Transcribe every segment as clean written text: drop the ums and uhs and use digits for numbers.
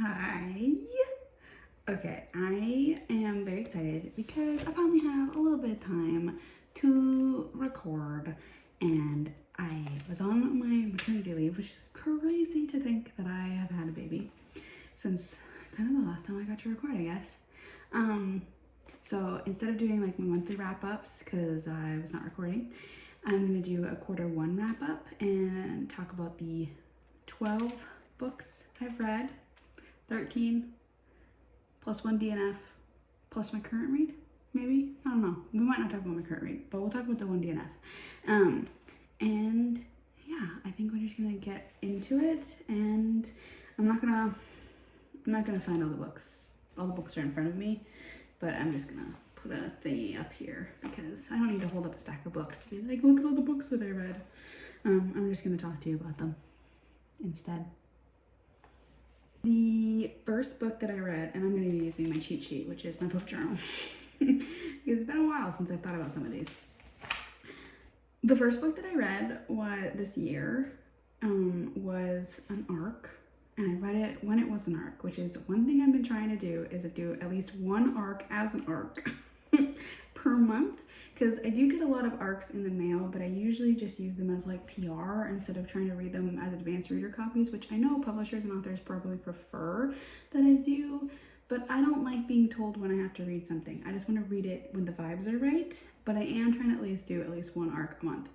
Hi. Okay, I am very excited because I finally have a little bit of time to record, and I was on my maternity leave, which is crazy to think that I have had a baby since kind of the last time I got to record, I guess. So instead of doing like my monthly wrap-ups, because I was not recording, I'm gonna do a Q1 wrap-up and talk about the 12 books I've read, 13 plus one DNF plus my current read, maybe? I don't know. We might not talk about my current read, but we'll talk about the one DNF. And yeah, I think we're just gonna get into it, and I'm not gonna find all the books. All the books are in front of me, but I'm just gonna put a thingy up here because I don't need to hold up a stack of books to be like, look at all the books that I read. I'm just gonna talk to you about them instead. The first book that I read, and I'm going to be using my cheat sheet, which is my book journal, because it's been a while since I've thought about some of these. The first book that I read this year was an arc, and I read it when it was an arc, which is one thing I've been trying to do, is to do at least one arc as an arc per month, because I do get a lot of arcs in the mail, but I usually just use them as like PR instead of trying to read them as advanced reader copies, which I know publishers and authors probably prefer that I do, but I don't like being told when I have to read something. I just want to read it when the vibes are right, but I am trying to at least do at least one arc a month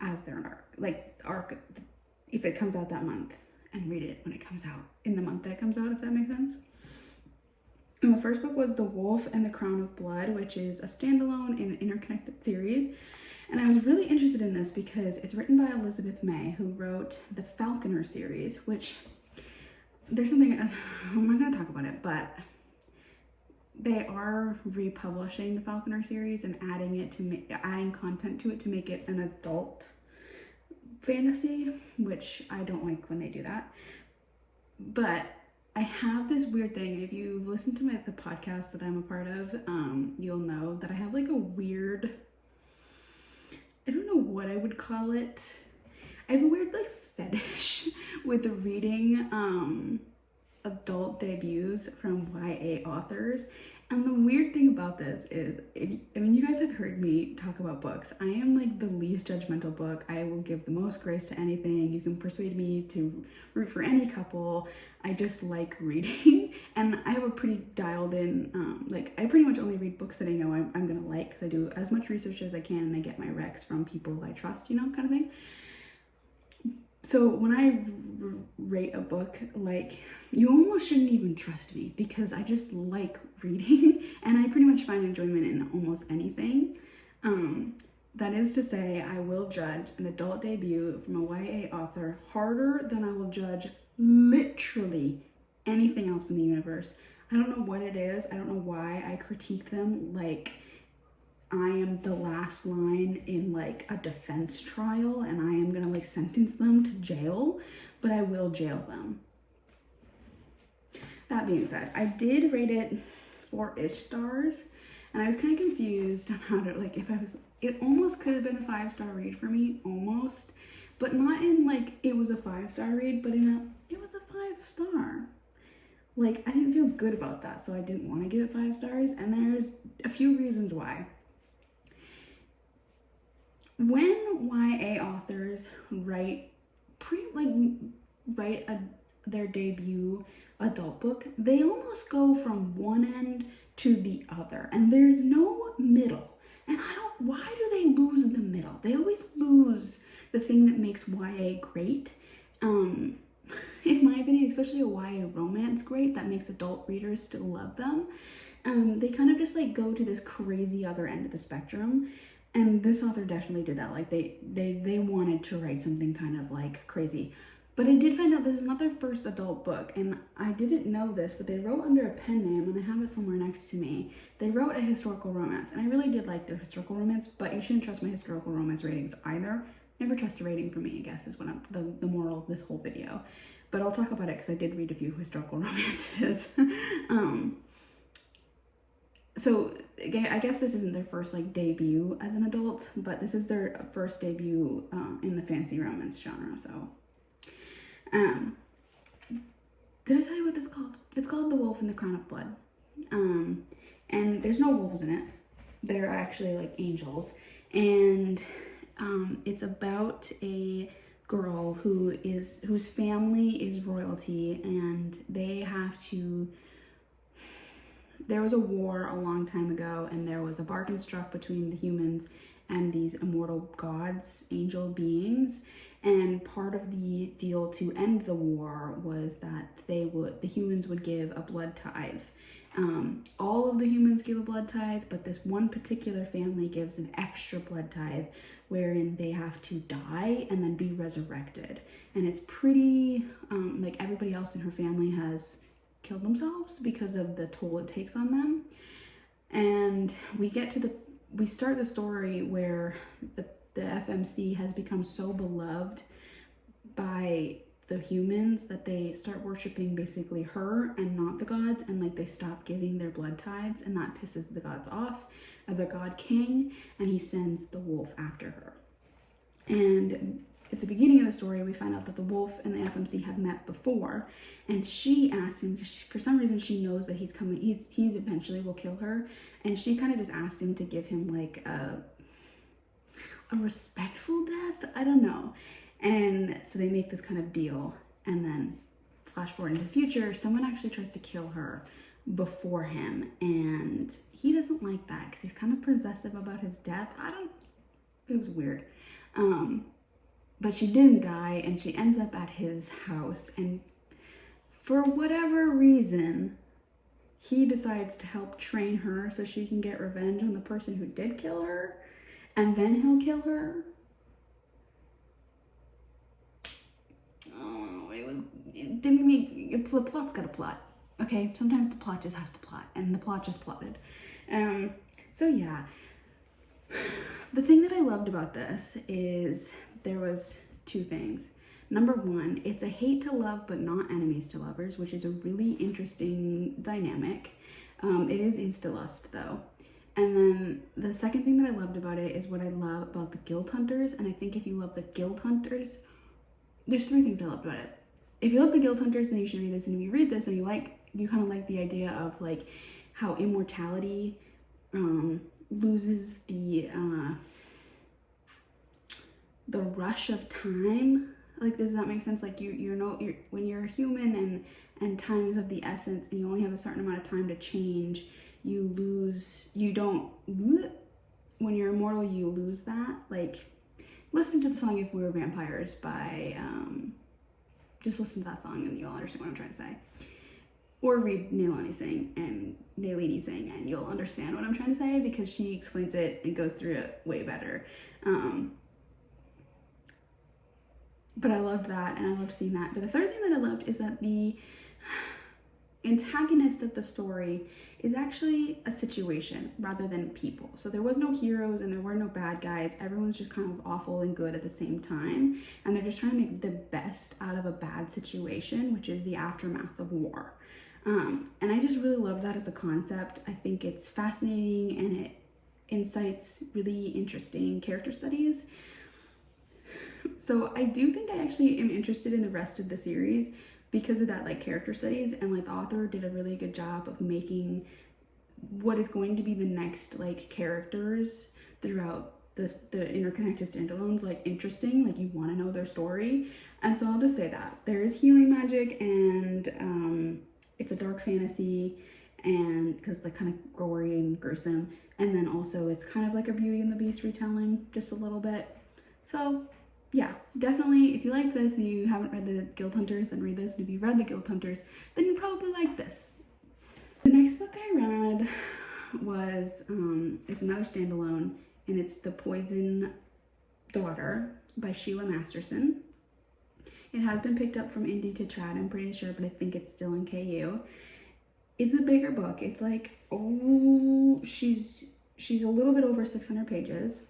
as their arc, like arc if it comes out that month, and read it when it comes out in the month that it comes out, if that makes sense. And the first book was The Wolf and the Crown of Blood, which is a standalone and interconnected series. And I was really interested in this because it's written by Elizabeth May, who wrote the Falconer series, which there's something, I'm not gonna talk about it, but they are republishing the Falconer series and adding content to it to make it an adult fantasy, which I don't like when they do that. But I have this weird thing. If you've listened to the podcast that I'm a part of, you'll know that I have like a weird, I don't know what I would call it. I have a weird like fetish with reading adult debuts from YA authors. And the weird thing about this is, you guys have heard me talk about books. I am like the least judgmental book. I will give the most grace to anything. You can persuade me to root for any couple. I just like reading, and I have a pretty dialed in, I pretty much only read books that I know I'm gonna like, because I do as much research as I can and I get my recs from people I trust, kind of thing. So when I rate a book, like, you almost shouldn't even trust me because I just like reading and I pretty much find enjoyment in almost anything. That is to say, I will judge an adult debut from a YA author harder than I will judge literally anything else in the universe. I don't know what it is. I don't know why I critique them like I am the last line in like a defense trial and I am gonna like sentence them to jail, but I will jail them. That being said, I did rate it 4-ish stars, and I was kind of confused on how to, like, it almost could have been a 5-star read for me, almost, but not in like it was a 5-star read, but it was a 5-star. Like, I didn't feel good about that, so I didn't want to give it 5 stars, and there's a few reasons why. When YA authors write their debut adult book, they almost go from one end to the other, and there's no middle. And why do they lose the middle? They always lose the thing that makes YA great. In my opinion, especially a YA romance great, that makes adult readers still love them. They kind of just like go to this crazy other end of the spectrum. And this author definitely did that. Like they wanted to write something kind of like crazy. But I did find out this is not their first adult book, and I didn't know this, but they wrote under a pen name, and I have it somewhere next to me. They wrote a historical romance, and I really did like their historical romance, but you shouldn't trust my historical romance ratings either. Never trust a rating from me, I guess, is what the moral of this whole video. But I'll talk about it because I did read a few historical romances. So I guess this isn't their first like debut as an adult, but this is their first debut in the fantasy romance genre. So, did I tell you what this is called? It's called The Wolf and the Crown of Blood. And there's no wolves in it. They're actually like angels. And it's about a girl whose family is royalty, and they have to. There was a war a long time ago, and there was a bargain struck between the humans and these immortal gods, angel beings. And part of the deal to end the war was that the humans would give a blood tithe. All of the humans give a blood tithe, but this one particular family gives an extra blood tithe wherein they have to die and then be resurrected. And it's pretty, like everybody else in her family has killed themselves because of the toll it takes on them. And we start the story where the FMC has become so beloved by the humans that they start worshiping basically her and not the gods, and like they stop giving their blood tithes, and that pisses the gods off, of the god king, and he sends the wolf after her. And at the beginning of the story, we find out that the wolf and the FMC have met before, and she asks him, because for some reason she knows that he's coming, he's eventually will kill her, and she kind of just asks him to give him like a respectful death, I don't know. And so they make this kind of deal, and then flash forward into the future, someone actually tries to kill her before him, and he doesn't like that because he's kind of possessive about his death. It was weird. But she didn't die, and she ends up at his house, and for whatever reason, he decides to help train her so she can get revenge on the person who did kill her, and then he'll kill her. Oh, it didn't make, the plot's got a plot, okay? Sometimes the plot just has to plot, and the plot just plotted. So yeah, the thing that I loved about this is there was two things. Number one, it's a hate to love but not enemies to lovers, which is a really interesting dynamic. It is insta-lust though. And then the second thing that I loved about it is what I love about the guild hunters. And I think if you love the guild hunters, there's three things I loved about it. If you love the guild hunters, then you should read this. And if you read this and you kind of like the idea of like how immortality loses the rush of time. Like, does that make sense? Like when you're human and time is of the essence, and you only have a certain amount of time to change, when you're immortal, you lose that. Like, listen to the song If We Were Vampires by, just listen to that song and you'll understand what I'm trying to say. Or read Nalini sing, and you'll understand what I'm trying to say, because she explains it and goes through it way better. But I loved that, and I loved seeing that. But the third thing that I loved is that the antagonist of the story is actually a situation rather than people. So there was no heroes and there were no bad guys. Everyone's just kind of awful and good at the same time. And they're just trying to make the best out of a bad situation, which is the aftermath of war. And I just really love that as a concept. I think it's fascinating, and it incites really interesting character studies. So I do think I actually am interested in the rest of the series because of that, like, character studies, and like the author did a really good job of making what is going to be the next like characters throughout the interconnected standalones like interesting. Like, you want to know their story. And so I'll just say that there is healing magic, and it's a dark fantasy, and because like kind of gory and gruesome, and then also it's kind of like a Beauty and the Beast retelling just a little bit. So yeah, definitely, if you like this and you haven't read the Guild Hunters, then read this. And if you've read the Guild Hunters, then you probably like this. The next book I read was it's another standalone, and it's The Poison Daughter by Sheila Masterson. It has been picked up from Indie to Trad, I'm pretty sure, but I think it's still in KU. It's a bigger book. It's like, she's a little bit over 600 pages.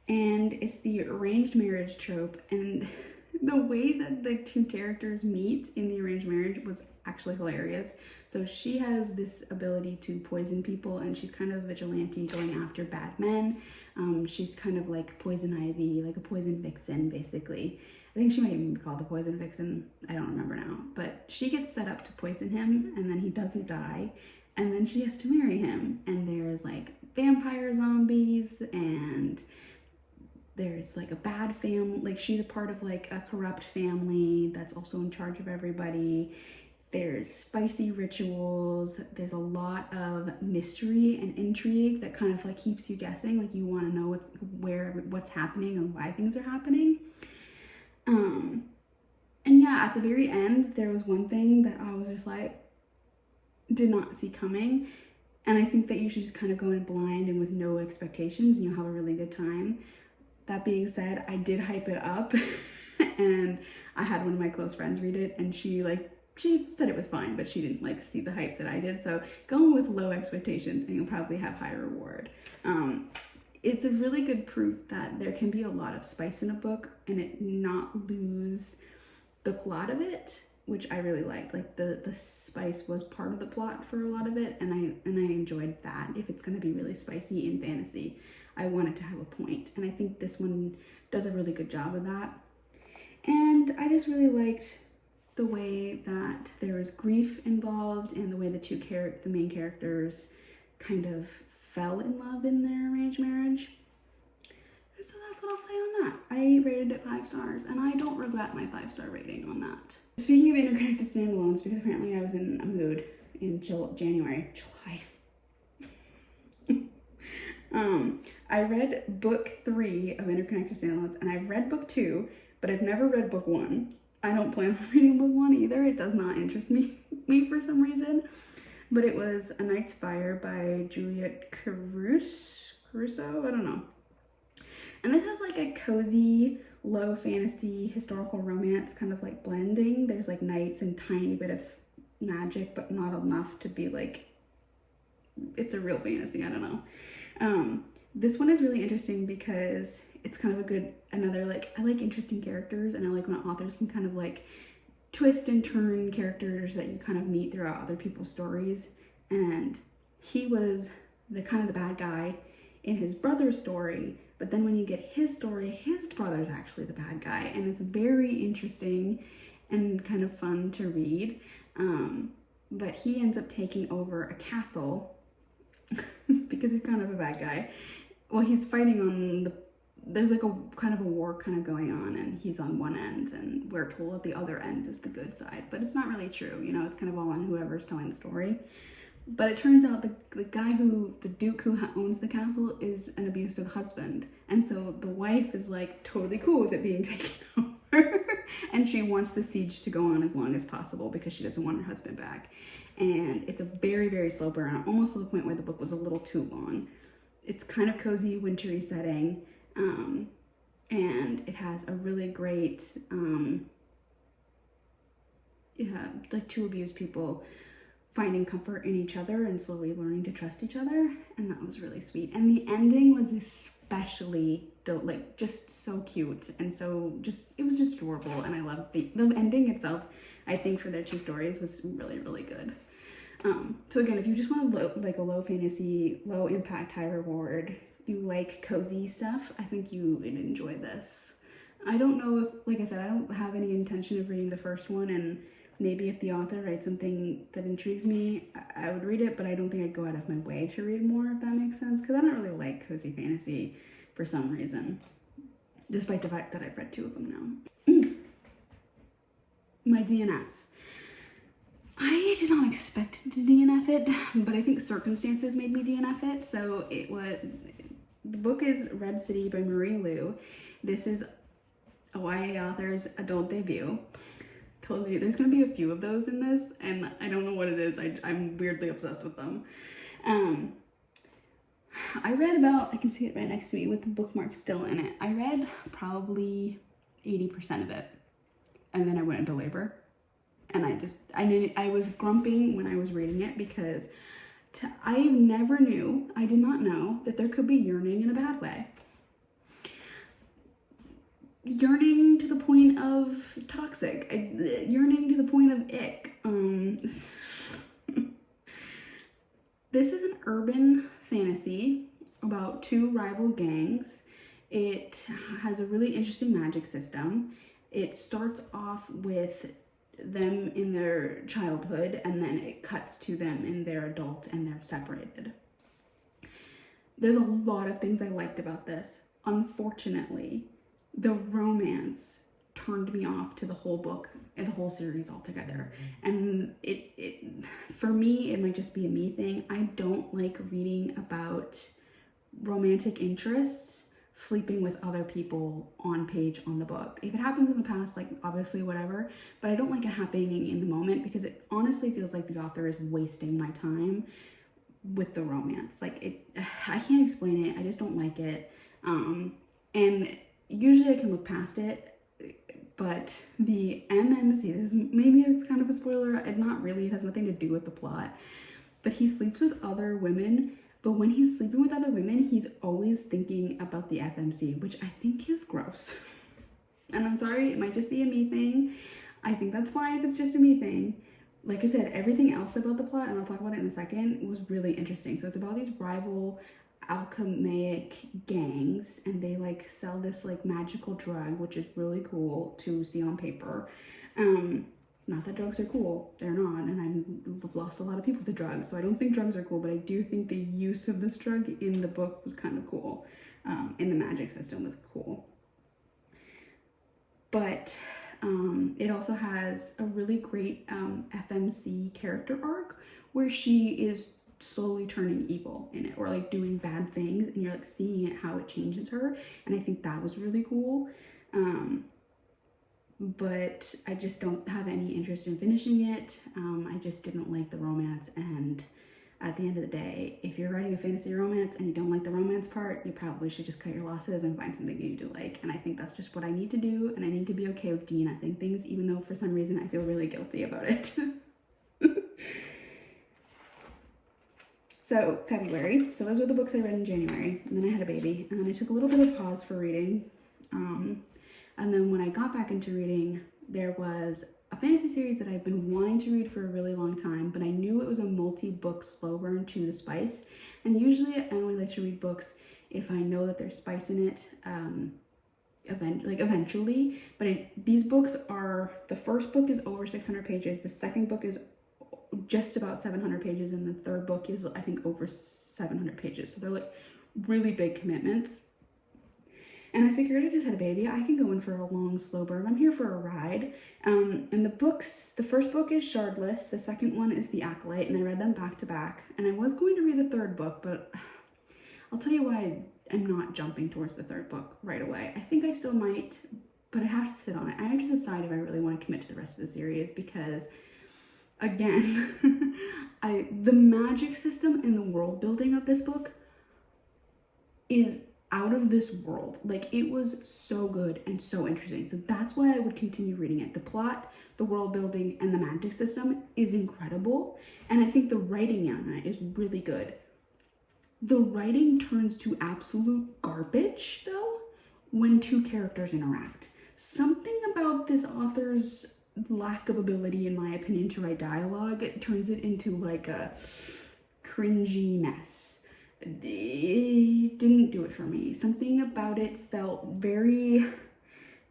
And it's the arranged marriage trope, and the way that the two characters meet in the arranged marriage was actually hilarious. So she has this ability to poison people, and she's kind of a vigilante going after bad men. She's kind of like Poison Ivy, like a poison vixen, basically. think she might even be called the Poison Vixen. I don't remember now. But she gets set up to poison him, and then he doesn't die. And then she has to marry him. And there's like vampire zombies, and there's like a bad family. Like she's a part of like a corrupt family that's also in charge of everybody. There's spicy rituals. There's a lot of mystery and intrigue that kind of like keeps you guessing. Like you want to know what's happening and why things are happening. And yeah, at the very end, there was one thing that I was just like, did not see coming. And I think that you should just kind of go in blind and with no expectations, and you'll have a really good time. That being said, I did hype it up and I had one of my close friends read it, and she said it was fine, but she didn't like see the hype that I did. So go in with low expectations and you'll probably have high reward. It's a really good proof that there can be a lot of spice in a book and it not lose the plot of it, which I really liked. Like the spice was part of the plot for a lot of it, and I enjoyed that. If it's going to be really spicy in fantasy, I want it to have a point, and I think this one does a really good job of that. And I just really liked the way that there was grief involved and the way the main characters kind of fell in love in their arranged marriage. So that's what I'll say on that. I rated it 5 stars, and I don't regret my 5-star rating on that. Speaking of interconnected standalones, because apparently I was in a mood in July. I read book 3 of Interconnected Standalones, and I've read book 2, but I've never read book 1. I don't plan on reading book 1 either. It does not interest me for some reason. But it was A Knight's Fire by Juliet Caruso? I don't know. And this has like a cozy, low fantasy, historical romance kind of like blending. There's like knights and tiny bit of magic, but not enough to be like, it's a real fantasy, I don't know. This one is really interesting because it's kind of another like, I like interesting characters, and I like when authors can kind of like twist and turn characters that you kind of meet throughout other people's stories. And he was the bad guy in his brother's story, but then when you get his story, his brother's actually the bad guy, and it's very interesting and kind of fun to read. But he ends up taking over a castle because he's kind of a bad guy. Well, he's fighting there's like a kind of a war kind of going on, and he's on one end, and we're told that the other end is the good side, but it's not really true. You know, it's kind of all on whoever's telling the story. But it turns out the duke who owns the castle is an abusive husband. And so the wife is like totally cool with it being taken over. And she wants the siege to go on as long as possible because she doesn't want her husband back. And it's a very, very slow burn, almost to the point where the book was a little too long. It's kind of cozy, wintry setting. And it has a really great, like 2 abused people finding comfort in each other and slowly learning to trust each other, and that was really sweet. And the ending was especially just so cute, and it was just adorable, and I loved the ending itself. I think for their 2 stories was really, really good. So again, if you just want a low fantasy, low impact, high reward, you like cozy stuff, I think you would enjoy this. I don't know if, like I said, I don't have any intention of reading the first one, and maybe if the author writes something that intrigues me, I would read it, but I don't think I'd go out of my way to read more, if that makes sense, because I don't really like cozy fantasy for some reason, despite the fact that I've read 2 of them now. My DNF. I did not expect to DNF it, but I think circumstances made me DNF it. So the book is Red City by Marie Lu. This is a YA author's adult debut. Told you there's gonna be a few of those in this, and I don't know what it is. I'm weirdly obsessed with them. I read about, I can see it right next to me with the bookmark still in it. I read probably 80% of it, and then I went into labor, and I was grumping when I was reading it because I did not know that there could be yearning in a bad way. Yearning to the point of toxic, yearning to the point of ick. This is an urban fantasy about 2 rival gangs. It has a really interesting magic system, It starts off with them in their childhood, and then it cuts to them in their adult, and they're separated. There's a lot of things I liked about this. Unfortunately, the romance turned me off to the whole book and the whole series altogether. And it for me, it might just be a me thing. I don't like reading about romantic interests sleeping with other people on page on the book. If it happens in the past, like obviously whatever, but I don't like it happening in the moment because it honestly feels like the author is wasting my time with the romance. Like I can't explain it. I just don't like it. And usually I can look past it, but the MMC, maybe it's kind of a spoiler, not really, it has nothing to do with the plot, but he sleeps with other women, but when he's sleeping with other women, he's always thinking about the FMC, which I think is gross. And I'm sorry, it might just be a me thing. I think that's fine if it's just a me thing. Like I said, everything else about the plot, and I'll talk about it in a second, was really interesting. So it's about these rival alchemic gangs, and they like sell this like magical drug, which is really cool to see on paper. Not that drugs are cool, they're not, and I've lost a lot of people to drugs, so I don't think drugs are cool, but I do think the use of this drug in the book was kind of cool. In the magic system was cool. But it also has a really great FMC character arc where she is slowly turning evil in it, or like doing bad things, and you're like seeing it, how it changes her, and I think that was really cool. But I just don't have any interest in finishing it. I just didn't like the romance, and at the end of the day, if you're writing a fantasy romance and you don't like the romance part, you probably should just cut your losses and find something you do like. And I think that's just what I need to do, and I need to be okay with Dean. I think things, even though for some reason I feel really guilty about it. So February, so those were the books I read in January, and then I had a baby, and then I took a little bit of pause for reading. And then when I got back into reading, there was a fantasy series that I've been wanting to read for a really long time, but I knew it was a multi-book slow burn to the spice. And usually I only like to read books if I know that there's spice in it, eventually. But these books are, the first book is over 600 pages, the second book is just about 700 pages, and the third book is, I think, over 700 pages. So they're like really big commitments. And I figured I just had a baby, I can go in for a long slow burn. I'm here for a ride. And the first book is Shardless, the second one is The Acolyte, and I read them back to back. And I was going to read the third book, but I'll tell you why I'm not jumping towards the third book right away. I think I still might, but I have to sit on it. I have to decide if I really want to commit to the rest of the series, because again, the magic system and the world building of this book is out of this world. Like, it was so good and so interesting. So that's why I would continue reading it. The plot, the world building, and the magic system is incredible. And I think the writing on it is really good. The writing turns to absolute garbage, though, when two characters interact. Something about this author's lack of ability, in my opinion, to write dialogue, it turns it into like a cringy mess. It didn't do it for me. Something about it felt very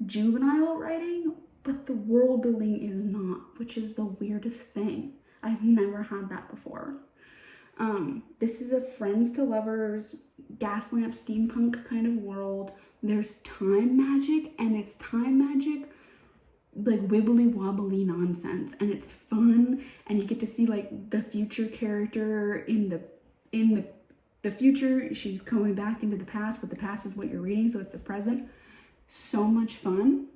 juvenile writing, but the world building is not, which is the weirdest thing. I've never had that before. This is a friends to lovers, gas lamp steampunk kind of world. There's time magic, and it's time magic like wibbly wobbly nonsense, and it's fun, and you get to see like the future character in the future. She's coming back into the past, but the past is what you're reading, so it's the present. So much fun,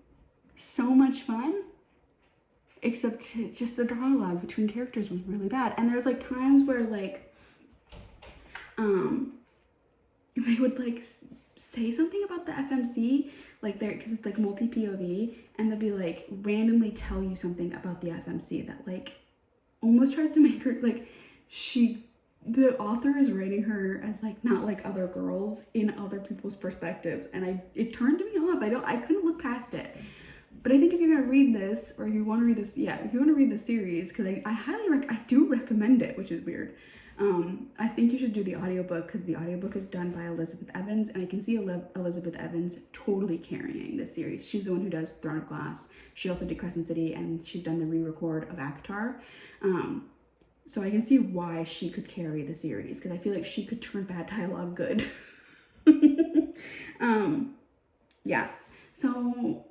except just the dialogue between characters was really bad. And there's like times where like they would like say something about the FMC, like there, because it's like multi POV, and they'll be like randomly tell you something about the FMC that like almost tries to make her like the author is writing her as like not like other girls in other people's perspectives, and it turned me off. I couldn't look past it. But I think if you're gonna read this, or if you want to read this, yeah, if you want to read the series, because I do recommend it, which is weird. I think you should do the audiobook, because the audiobook is done by Elizabeth Evans, and I can see Elizabeth Evans totally carrying this series. She's the one who does Throne of Glass. She also did Crescent City, and she's done the re-record of Avatar. So I can see why she could carry the series, because I feel like she could turn bad dialogue good. Yeah, so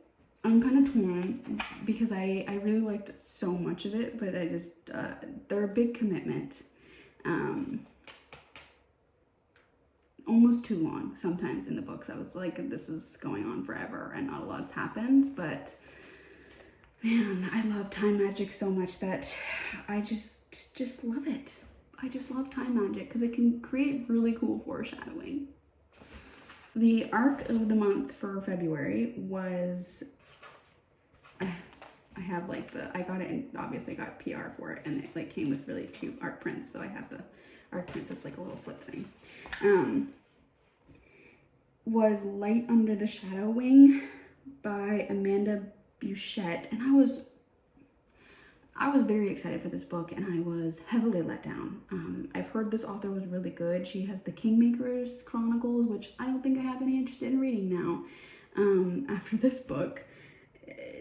I'm kind of torn because I really liked so much of it, but I just, they're a big commitment. Almost too long sometimes in the books. I was like, this is going on forever and not a lot's happened, but man, I love time magic so much that I just love it. I just love time magic because it can create really cool foreshadowing. The arc of the month for February was, I have like I got it, and obviously got PR for it, and it like came with really cute art prints, so I have the art prints as like a little flip thing. Was Light Under the Shadow Wing by Amanda Bouchette, and I was very excited for this book, and I was heavily let down. I've heard this author was really good. She has the Kingmakers Chronicles, which I don't think I have any interest in reading now after this book.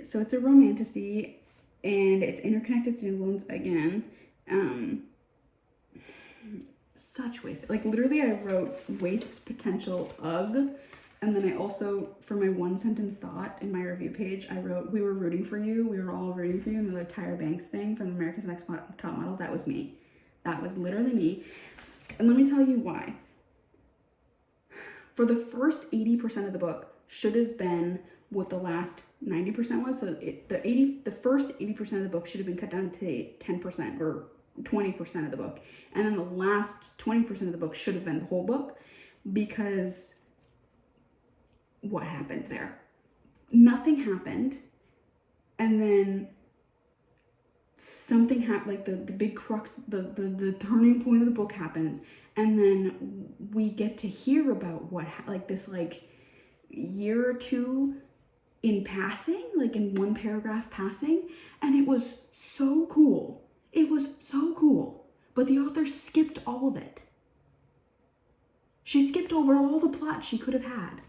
So it's a romantasy, and it's interconnected standalones again. Such waste. Like literally I wrote waste potential ugh. And then I also, for my one sentence thought in my review page, I wrote, we were rooting for you. We were all rooting for you. And the Tyra Banks thing from America's Next Top Model, that was me. That was literally me. And let me tell you why. For the first 80% of the book should have been what the last 90% was. So the first 80% of the book should have been cut down to 10% or 20% of the book. And then the last 20% of the book should have been the whole book, because what happened there? Nothing happened. And then something happened, like the big crux, the turning point of the book happens. And then we get to hear about what, like this like year or two in passing, like in one paragraph passing. And it was so cool. It was so cool. But the author skipped all of it. She skipped over all the plot she could have had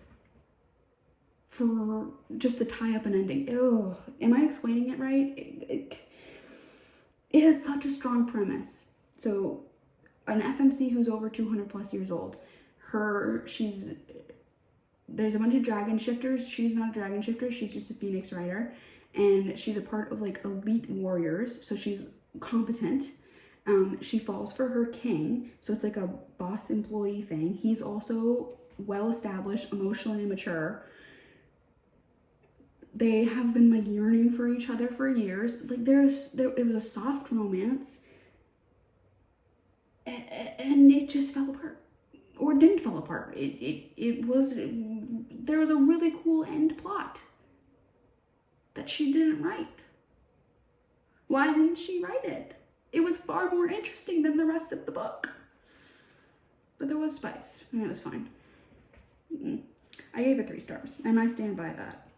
for just to tie up an ending. Ugh. Am I explaining it right? It has such a strong premise. So an FMC who's over 200 plus years old, there's a bunch of dragon shifters. She's not a dragon shifter. She's just a phoenix rider. And she's a part of like elite warriors. So she's competent. She falls for her king. So it's like a boss employee thing. He's also well-established, emotionally mature. They have been like yearning for each other for years. Like it was a soft romance, and it just fell apart, or didn't fall apart. There was a really cool end plot that she didn't write. Why didn't she write it? It was far more interesting than the rest of the book. But there was spice, and it was fine. I gave it 3 stars, and I stand by that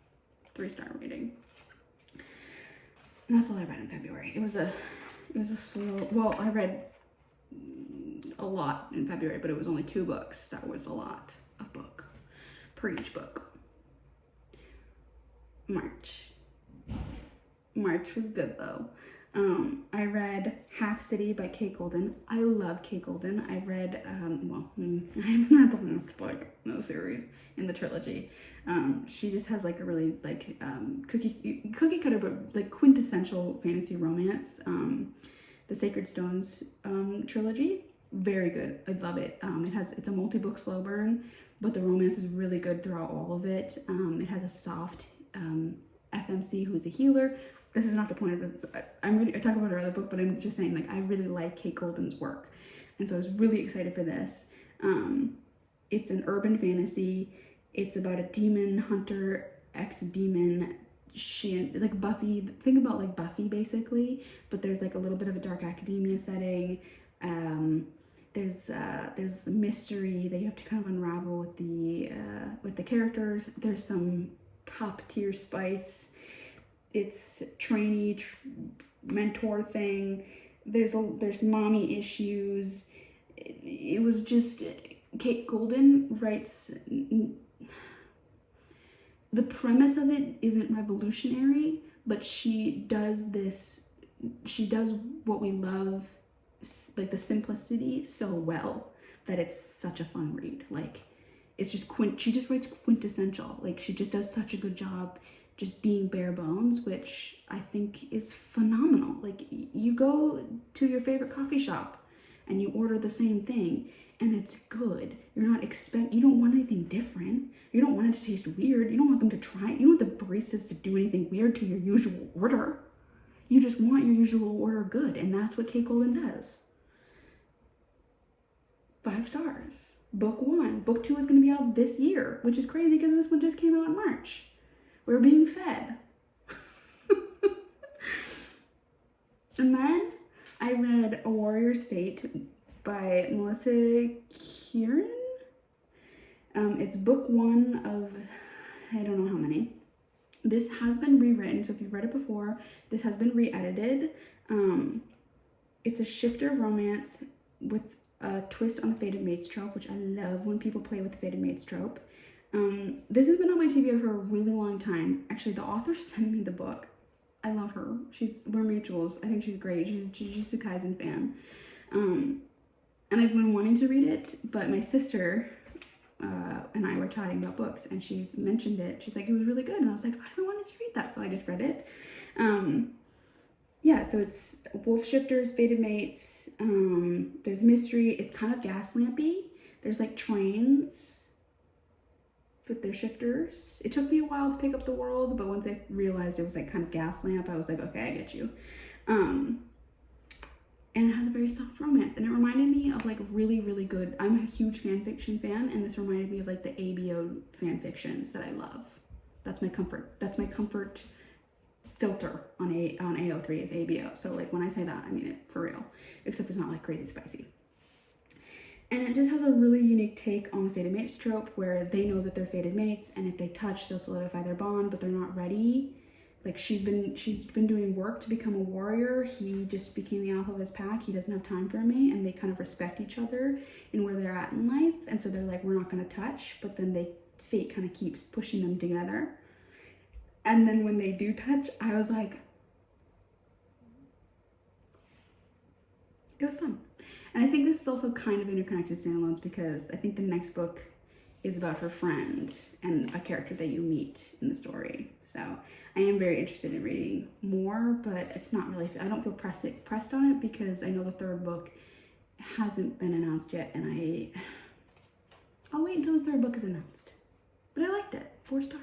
3-star rating. And that's all I read in February. It was a slow, well, I read a lot in February, but it was only 2 books. That was a lot of book per each book. March was good though. I read Half City by Kate Golden. I love Kate Golden. I've read, I haven't read the last book in the series, in the trilogy. She just has like a really like cookie cutter, but like quintessential fantasy romance. The Sacred Stones trilogy, very good. I love it. It's a multi-book slow burn, but the romance is really good throughout all of it. It has a soft FMC who's a healer. This is not the point of I talk about her other book, but I'm just saying, like, I really like Kate Golden's work. And so I was really excited for this. It's an urban fantasy. It's about a demon hunter, ex-demon. Like Buffy, think about like Buffy basically, but there's like a little bit of a dark academia setting. There's mystery that you have to kind of unravel with the characters. There's some top tier spice. it's trainee mentor thing. There's mommy issues. It was just, Kate Golden writes, the premise of it isn't revolutionary, but she does what we love, like the simplicity, so well that it's such a fun read. Like, it's just she just writes quintessential. Like, she just does such a good job just being bare bones, which I think is phenomenal. Like, you go to your favorite coffee shop and you order the same thing and it's good. You don't want anything different. You don't want it to taste weird. You don't want them to try it. You don't want the baristas to do anything weird to your usual order. You just want your usual order good, and that's what Kate Golden does. 5 stars. Book 1. Book 2 is going to be out this year, which is crazy because this one just came out in March. We're being fed. And then I read A Warrior's Fate by Melissa Kieran. It's book 1 of, I don't know how many. This has been rewritten, so if you've read it before, this has been re-edited. It's a shifter of romance with a twist on the fated mates trope, which I love when people play with the fated mates trope. This has been on my TBR for a really long time. Actually, the author sent me the book. I love her. We're mutuals. I think she's great. She's a Jujutsu Kaisen fan. And I've been wanting to read it, but my sister and I were chatting about books, and she's mentioned it. She's like, it was really good. And I was like, I've been wanting to read that. So I just read it. Yeah, so it's wolf shifters, fated mates. There's mystery. It's kind of gas lampy. There's like trains with their shifters. It took me a while to pick up the world, but once I realized it was like kind of gas lamp, I was like, okay, I get you. And it has a very soft romance, and it reminded me of like really, really good. I'm a huge fan fiction fan, and this reminded me of like the ABO fan fictions that I love. That's my comfort. That's my comfort filter on AO3 is ABO. So like when I say that, I mean it for real. Except it's not like crazy spicy. And it just has a really unique take on the fated mates trope, where they know that they're fated mates, and if they touch, they'll solidify their bond, but they're not ready. Like, she's been doing work to become a warrior. He just became the alpha of his pack. He doesn't have time for me, and they kind of respect each other in where they're at in life. And so they're like, we're not going to touch, but then fate kind of keeps pushing them together. And then when they do touch, I was like, it was fun. And I think this is also kind of interconnected standalones, because I think the next book is about her friend and a character that you meet in the story. So I am very interested in reading more, but it's not really, I don't feel pressed on it, because I know the 3rd book hasn't been announced yet, and I'll wait until the 3rd book is announced. But I liked it. 4 stars.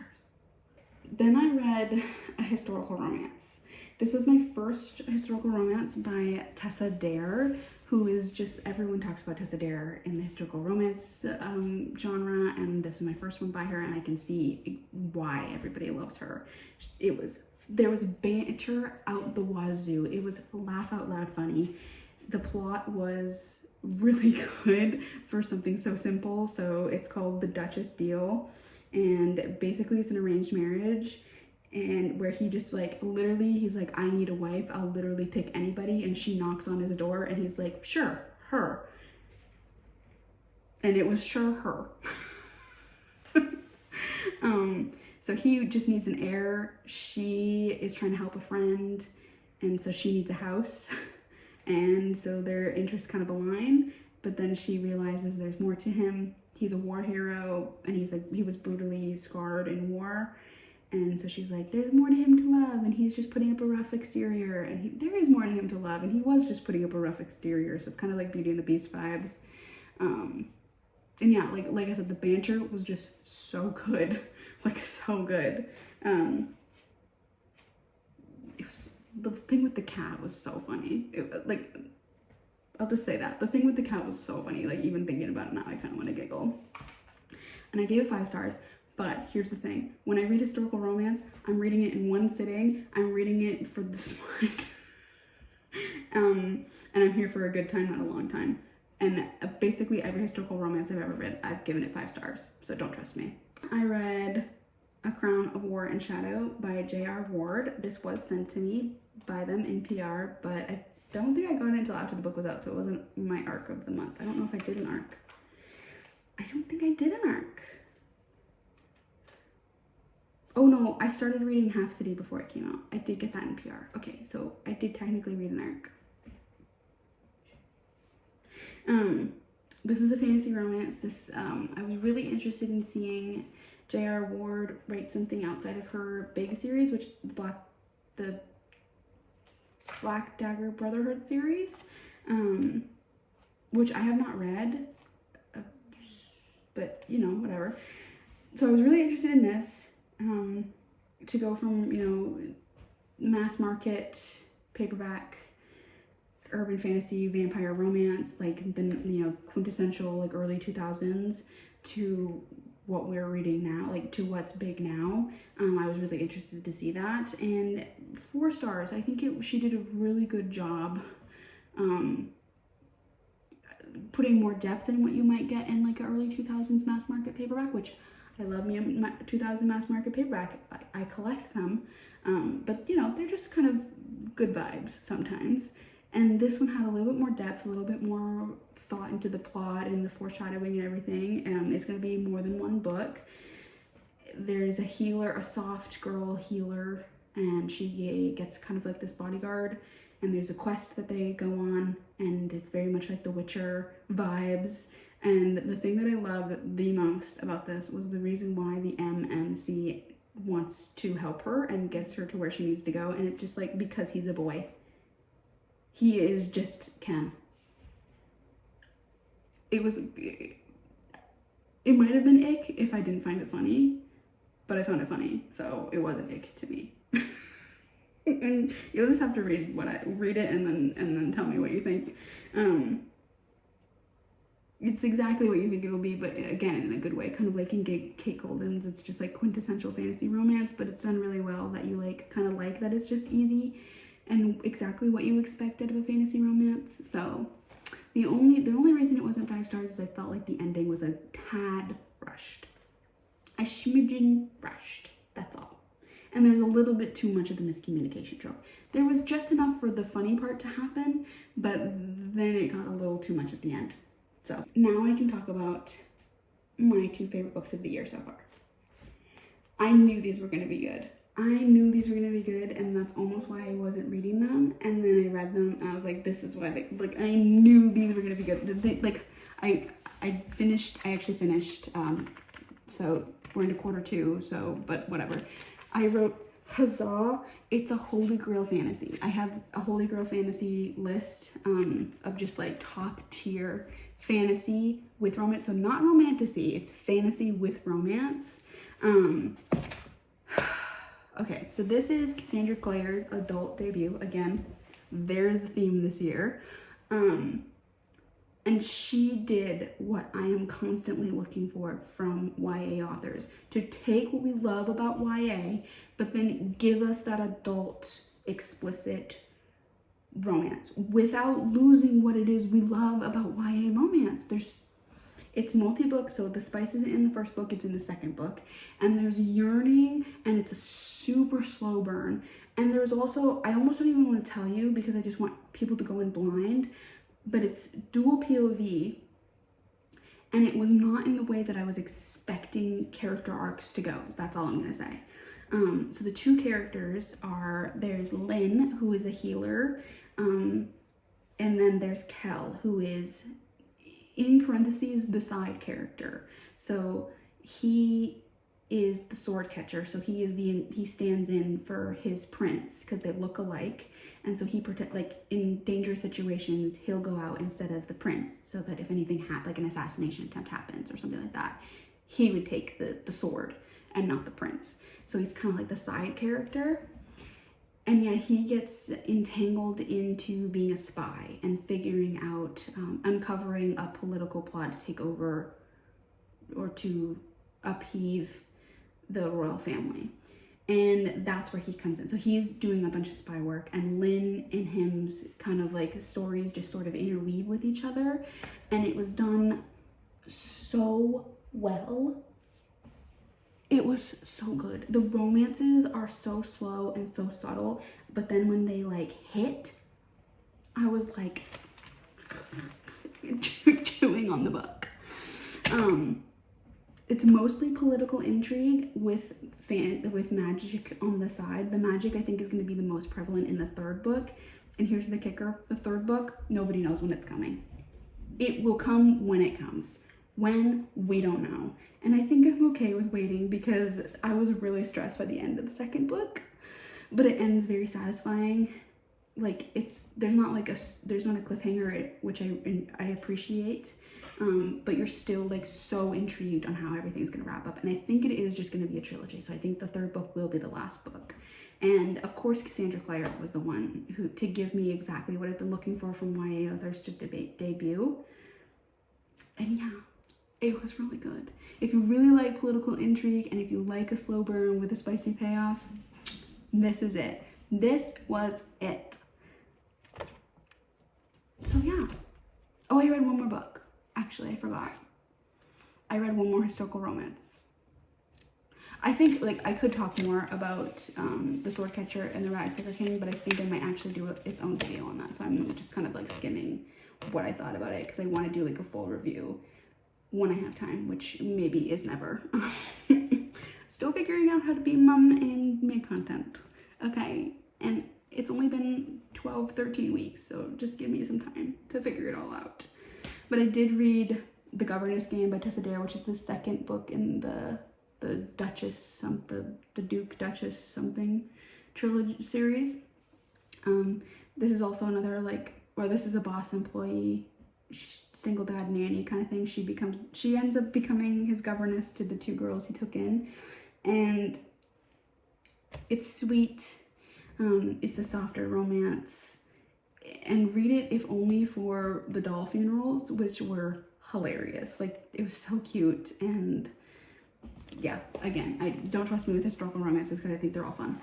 Then I read a historical romance. This was my first historical romance by Tessa Dare, who is just, everyone talks about Tessa Dare in the historical romance genre, and this is my first one by her, and I can see why everybody loves her. There was banter out the wazoo. It was laugh out loud funny. The plot was really good for something so simple. So it's called The Duchess Deal, and basically it's an arranged marriage, and where he just like, literally, he's like, I need a wife, I'll literally pick anybody, and she knocks on his door, and he's like, sure, her. And it was sure her. So he just needs an heir. She is trying to help a friend, and so she needs a house, and so their interests kind of align, but then she realizes there's more to him. He's a war hero, and he was brutally scarred in war. And so she's like, there's more to him to love, and he's just putting up a rough exterior. And there is more to him to love, and he was just putting up a rough exterior. So it's kind of like Beauty and the Beast vibes. And yeah, like I said, the banter was just so good, like so good. It was, the thing with the cat was so funny. I'll just say that. The thing with the cat was so funny. Like, even thinking about it now, I kind of want to giggle. And I gave it 5 stars. But here's the thing, when I read historical romance, I'm reading it in one sitting. I'm reading it for the smart. And I'm here for a good time, not a long time. And basically every historical romance I've ever read, I've given it 5 stars. So don't trust me. I read A Crown of War and Shadow by J.R. Ward. This was sent to me by them in PR, but I don't think I got it until after the book was out, so it wasn't my arc of the month. I don't know if I did an arc. I don't think I did an arc. Oh no, I started reading Half City before it came out. I did get that in PR. Okay, so I did technically read an arc. This is a fantasy romance. This I was really interested in seeing J.R. Ward write something outside of her big series, which the Black Dagger Brotherhood series, which I have not read, but you know, whatever. So I was really interested in this, to go from, you know, mass market paperback urban fantasy vampire romance, like the, you know, quintessential like early 2000s, to what we're reading now, like to what's big now. I was really interested to see that, and 4 stars. I think she did a really good job putting more depth in what you might get in like an early 2000s mass market paperback, which I love me a 2000 mass market paperback. I collect them, but you know, they're just kind of good vibes sometimes. And this one had a little bit more depth, a little bit more thought into the plot and the foreshadowing and everything. It's going to be more than one book. There's a healer, a soft girl healer, and she gets kind of like this bodyguard, and there's a quest that they go on, and it's very much like The Witcher vibes. And the thing that I loved the most about this was the reason why the MMC wants to help her and gets her to where she needs to go, and it's just like because he's a boy. He is just Ken. It might have been ick if I didn't find it funny, but I found it funny, so it wasn't ick to me. And you'll just have to read it and then tell me what you think. It's exactly what you think it'll be, but again, in a good way, kind of like in Kate Golden's. It's just like quintessential fantasy romance, but it's done really well, that you like kind of like that it's just easy and exactly what you expected of a fantasy romance. So the only reason it wasn't 5 stars is I felt like the ending was a tad rushed. A smidgen rushed, that's all. And there's a little bit too much of the miscommunication trope. There was just enough for the funny part to happen, but then it got a little too much at the end. So now I can talk about my 2 favorite books of the year so far. I knew these were going to be good. And that's almost why I wasn't reading them. And then I read them, and I was like, this is why I knew these were going to be good. I actually finished, so we're into quarter 2, so, but whatever. I wrote, huzzah, it's a holy grail fantasy. I have a holy grail fantasy list of just like top tier fantasy with romance. So not romantasy, it's fantasy with romance. Okay, so this is Cassandra Clare's adult debut. Again, there's the theme this year. And she did what I am constantly looking for from YA authors, to take what we love about YA, but then give us that adult, explicit romance without losing what it is we love about YA romance. It's multi-book, so the spice isn't in the first book, it's in the second book. And there's yearning, and it's a super slow burn. And there's also, I almost don't even want to tell you because I just want people to go in blind, but it's dual POV, and it was not in the way that I was expecting character arcs to go. So that's all I'm gonna say. So the 2 characters are, there's Lynn, who is a healer, and then there's Kel, who is, in parentheses, the side character. So he is the sword catcher, so he stands in for his prince because they look alike, and so he like in dangerous situations he'll go out instead of the prince, so that if anything like an assassination attempt happens or something like that, he would take the sword and not the prince. So he's kind of like the side character, and yet he gets entangled into being a spy and figuring out, uncovering a political plot to take over or to upheave the royal family. And that's where he comes in. So he's doing a bunch of spy work, and Lynn and him's kind of like stories just sort of interweave with each other. And it was done so well. It was so good. The romances are so slow and so subtle, but then when they like hit, I was like chewing on the book. It's mostly political intrigue with magic on the side. The magic I think is going to be the most prevalent in the third book. And here's the kicker: the third book, nobody knows when it's coming. It will come when it comes. When, we don't know. And I think I'm okay with waiting because I was really stressed by the end of the second book, but it ends very satisfying. Like there's not a cliffhanger, which I appreciate, but you're still like so intrigued on how everything's gonna wrap up. And I think it is just gonna be a trilogy. So I think the third book will be the last book. And of course, Cassandra Clare was the one to give me exactly what I've been looking for from YA authors to debut. And yeah, it was really good. If you really like political intrigue and if you like a slow burn with a spicy payoff, this is it. This was it. So yeah. Oh, I read one more book. Actually, I forgot. I read one more historical romance. I think like I could talk more about The Swordcatcher and the Ragpicker King, but I think I might actually do its own video on that. So I'm just kind of like skimming what I thought about it because I want to do like a full review when I have time, which maybe is never. Still figuring out how to be a mom and make content. Okay, and it's only been 12-13 weeks, so just give me some time to figure it all out. But I did read The Governess Game by Tessa Dare, which is the second book in the Duchess, the Duke Duchess something trilogy series. This is also another this is a boss employee, single dad nanny kind of thing. She ends up becoming his governess to the two girls he took in, and it's sweet. It's a softer romance, and read it if only for the doll funerals, which were hilarious. Like, it was so cute. And yeah, again, I don't trust me with historical romances because I think they're all fun.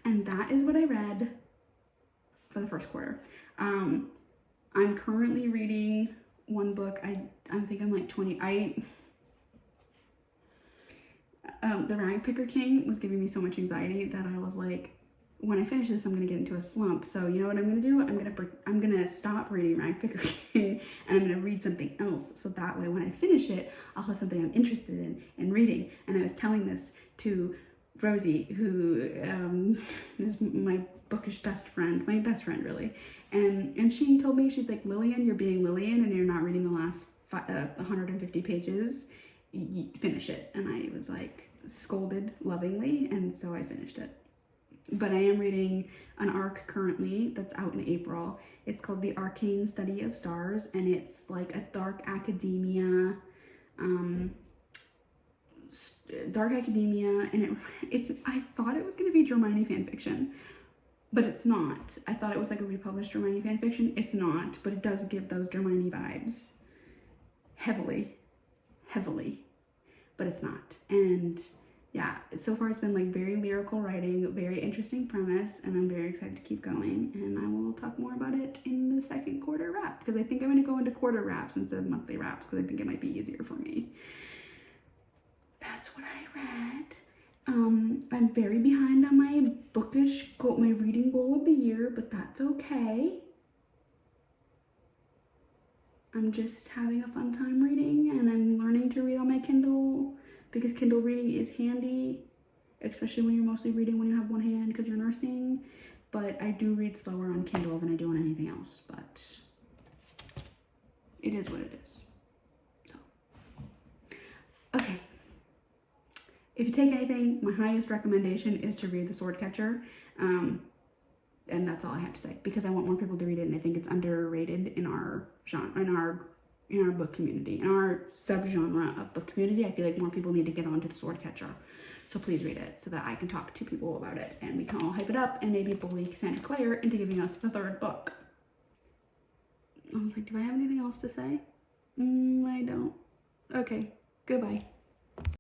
And that is what I read for the first quarter. I'm currently reading one book. I think I'm like 20. The Ragpicker King was giving me so much anxiety that I was like, when I finish this, I'm gonna get into a slump. So you know what I'm gonna do? I'm gonna stop reading Ragpicker King and I'm gonna read something else. So that way, when I finish it, I'll have something I'm interested in reading. And I was telling this to Rosie, who is my bookish best friend, my best friend really. And she told me, she's like, Lillian, you're being Lillian and you're not reading the last 150 pages. Finish it. And I was like scolded lovingly, and so I finished it. But I am reading an arc currently that's out in April. It's called The Arcane Study of Stars, and it's like a dark academia, and I thought it was going to be Hermione fanfiction, but it's not. I thought it was like a republished Hermione fanfiction. It's not, but it does give those Hermione vibes heavily, but it's not. And yeah, so far it's been like very lyrical writing, very interesting premise, and I'm very excited to keep going. And I will talk more about it in the second quarter wrap, because I think I'm going to go into quarter wraps instead of monthly wraps, because I think it might be easier for me. That's what I read. I'm very behind on my my reading goal of the year, but that's okay. I'm just having a fun time reading, and I'm learning to read on my Kindle, because Kindle reading is handy, especially when you're mostly reading when you have one hand because you're nursing. But I do read slower on Kindle than I do on anything else, but it is what it is. So, okay. If you take anything, my highest recommendation is to read The Swordcatcher. And that's all I have to say, because I want more people to read it, and I think it's underrated in our genre, in our book community, in our subgenre of book community. I feel like more people need to get onto The Swordcatcher. So please read it so that I can talk to people about it and we can all hype it up and maybe bully Cassandra Clare into giving us the third book. I was like, do I have anything else to say? I don't. Okay, goodbye.